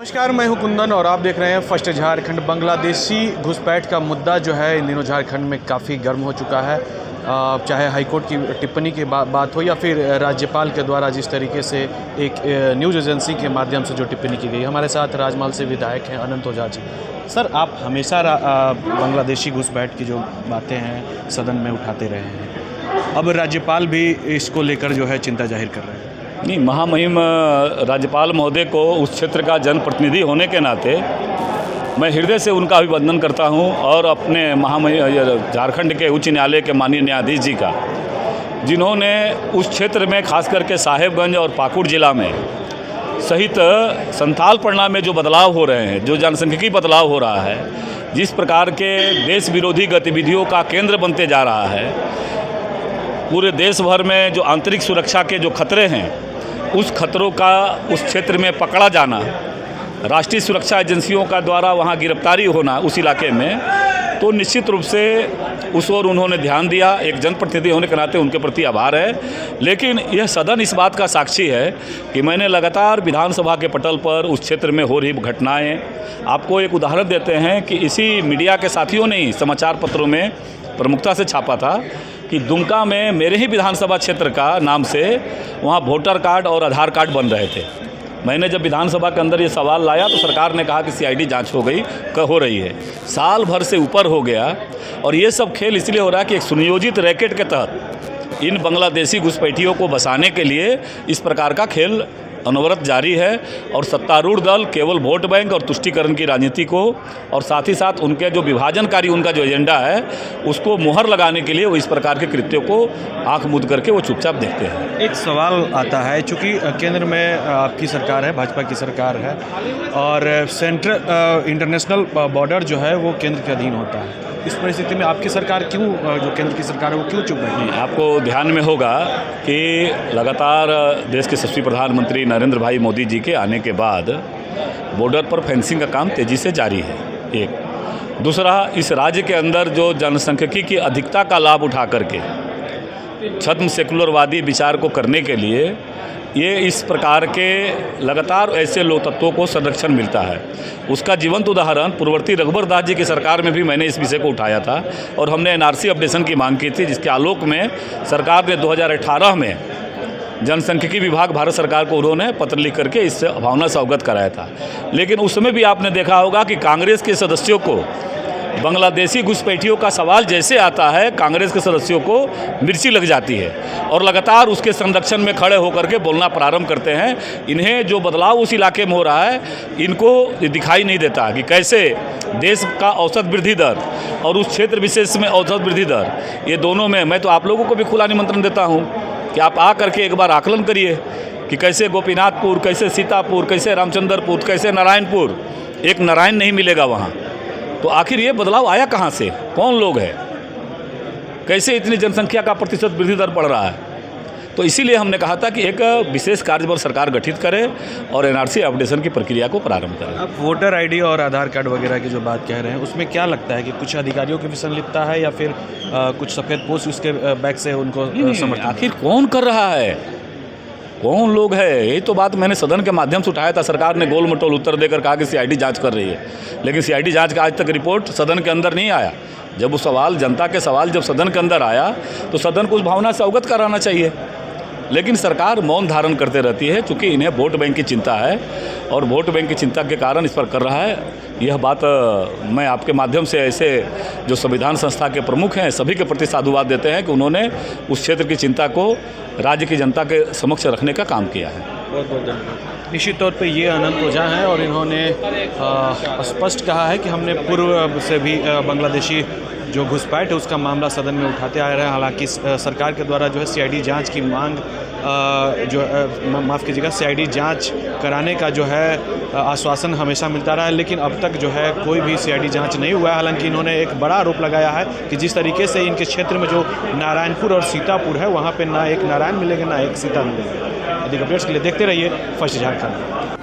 नमस्कार, मैं हूं कुंदन और आप देख रहे हैं फर्स्ट झारखंड। बांग्लादेशी घुसपैठ का मुद्दा जो है इन दिनों झारखंड में काफ़ी गर्म हो चुका है। चाहे हाईकोर्ट की टिप्पणी की बात हो या फिर राज्यपाल के द्वारा जिस तरीके से एक न्यूज़ एजेंसी के माध्यम से जो टिप्पणी की गई। हमारे साथ राजमहल से विधायक हैं अनंत ओझा जी। सर, आप हमेशा बांग्लादेशी घुसपैठ की जो बातें हैं सदन में उठाते रहे हैं, अब राज्यपाल भी इसको लेकर जो है चिंता जाहिर कर रहे हैं। नहीं, महामहिम राज्यपाल महोदय को उस क्षेत्र का जनप्रतिनिधि होने के नाते मैं हृदय से उनका अभिवंदन करता हूं और अपने झारखंड के उच्च न्यायालय के माननीय न्यायाधीश जी का, जिन्होंने उस क्षेत्र में खास करके साहेबगंज और पाकुड़ जिला में सहित संथाल पड़ना में जो बदलाव हो रहे हैं, जो जनसंख्यिकी बदलाव हो रहा है, जिस प्रकार के देश विरोधी गतिविधियों का केंद्र बनते जा रहा है, पूरे देश भर में जो आंतरिक सुरक्षा के जो खतरे हैं, उस खतरों का उस क्षेत्र में पकड़ा जाना, राष्ट्रीय सुरक्षा एजेंसियों का द्वारा वहां गिरफ्तारी होना उस इलाके में, तो निश्चित रूप से उस ओर उन्होंने ध्यान दिया। एक जनप्रतिनिधि होने के नाते उनके प्रति आभार है। लेकिन यह सदन इस बात का साक्षी है कि मैंने लगातार विधानसभा के पटल पर उस क्षेत्र में हो रही घटनाएं, आपको एक उदाहरण देते हैं कि इसी मीडिया के साथियों ने ही समाचार पत्रों में प्रमुखता से छापा था कि दुमका में मेरे ही विधानसभा क्षेत्र का नाम से वहाँ वोटर कार्ड और आधार कार्ड बन रहे थे। मैंने जब विधानसभा के अंदर ये सवाल लाया तो सरकार ने कहा कि सीआईडी जांच हो रही है। साल भर से ऊपर हो गया और ये सब खेल इसलिए हो रहा है कि एक सुनियोजित रैकेट के तहत इन बांग्लादेशी घुसपैठियों को बसाने के लिए इस प्रकार का खेल अनवरत जारी है। और सत्तारूढ़ दल केवल वोट बैंक और तुष्टीकरण की राजनीति को और साथ ही साथ उनके जो विभाजनकारी उनका जो एजेंडा है उसको मुहर लगाने के लिए वो इस प्रकार के कृत्यों को आंख मूंद करके वो चुपचाप देखते हैं। एक सवाल आता है, चूँकि केंद्र में आपकी सरकार है, भाजपा की सरकार है, और सेंट्रल इंटरनेशनल बॉर्डर जो है वो केंद्र के अधीन होता है। इस परिस्थिति में आपकी सरकार क्यों, जो केंद्र की सरकार है वो क्यों चुप बैठी है? आपको ध्यान में होगा कि लगातार देश के यशस्वी प्रधानमंत्री नरेंद्र भाई मोदी जी के आने के बाद बॉर्डर पर फेंसिंग का काम तेज़ी से जारी है। एक दूसरा, इस राज्य के अंदर जो जनसंख्यिकी की अधिकता का लाभ उठा करके छद्म सेकुलरवादी विचार को करने के लिए ये इस प्रकार के लगातार ऐसे लोक तत्वों को संरक्षण मिलता है। उसका जीवंत उदाहरण पूर्ववर्ती रघुबर दास जी की सरकार में भी मैंने इस विषय को उठाया था और हमने एनआरसी अपडेशन की मांग की थी, जिसके आलोक में सरकार ने 2018 में जनसंख्यिकी विभाग भारत सरकार को उन्होंने पत्र लिख करके इस भावना से अवगत कराया था। लेकिन उस समय भी आपने देखा होगा कि कांग्रेस के सदस्यों को बांग्लादेशी घुसपैठियों का सवाल जैसे आता है, कांग्रेस के सदस्यों को मिर्ची लग जाती है और लगातार उसके संरक्षण में खड़े होकर के बोलना प्रारंभ करते हैं। इन्हें जो बदलाव उस इलाके में हो रहा है, इनको दिखाई नहीं देता कि कैसे देश का औसत वृद्धि दर और उस क्षेत्र विशेष में औसत वृद्धि दर, ये दोनों में मैं तो आप लोगों को भी खुला निमंत्रण देता हूँ कि आप आ करके एक बार आकलन करिए कि कैसे गोपीनाथपुर, कैसे सीतापुर, कैसे रामचंद्रपुर, कैसे नारायणपुर, एक नारायण नहीं मिलेगा वहाँ। तो आखिर ये बदलाव आया कहाँ से, कौन लोग हैं, कैसे इतनी जनसंख्या का प्रतिशत वृद्धि दर बढ़ रहा है? तो इसीलिए हमने कहा था कि एक विशेष कार्यबल सरकार गठित करे और एनआरसी अपडेशन की प्रक्रिया को प्रारंभ करें। आप वोटर आईडी और आधार कार्ड वगैरह की जो बात कह रहे हैं, उसमें क्या लगता है कि कुछ अधिकारियों की भी संलिप्तता है या फिर कुछ सफ़ेद पोस्ट उसके बैक से उनको समर्थन? आखिर कौन कर रहा है, कौन लोग है? यही तो बात मैंने सदन के माध्यम से उठाया था। सरकार ने गोल मटोल उत्तर देकर कहा कि सीआईडी जांच कर रही है, लेकिन सीआईडी जांच का आज तक रिपोर्ट सदन के अंदर नहीं आया। जब वो सवाल, जनता के सवाल जब सदन के अंदर आया तो सदन को उस भावना से अवगत कराना चाहिए, लेकिन सरकार मौन धारण करते रहती है, क्योंकि इन्हें वोट बैंक की चिंता है और वोट बैंक की चिंता के कारण इस पर कर रहा है। यह बात मैं आपके माध्यम से ऐसे जो संविधान संस्था के प्रमुख हैं सभी के प्रति साधुवाद देते हैं कि उन्होंने उस क्षेत्र की चिंता को राज्य की जनता के समक्ष रखने का काम किया है। बहुत बहुत धन्यवाद। निश्चित तौर पे ये अनंत ओझा हैं और इन्होंने स्पष्ट कहा है कि हमने पूर्व से भी बांग्लादेशी जो घुसपैठ है उसका मामला सदन में उठाते आ रहे हैं। हालांकि सरकार के द्वारा जो है सीआईडी जांच की मांग, माफ़ कीजिएगा, सीआईडी जांच कराने का जो है आश्वासन हमेशा मिलता रहा है, लेकिन अब तक जो है कोई भी सीआईडी जांच नहीं हुआ है। हालांकि इन्होंने एक बड़ा आरोप लगाया है कि जिस तरीके से इनके क्षेत्र में जो नारायणपुर और सीतापुर है, वहाँ पर ना एक नारायण मिलेगा ना एक सीता मिलेगा। अधिक अपडेट्स के लिए देखते रहिए फर्स्ट झारखंड।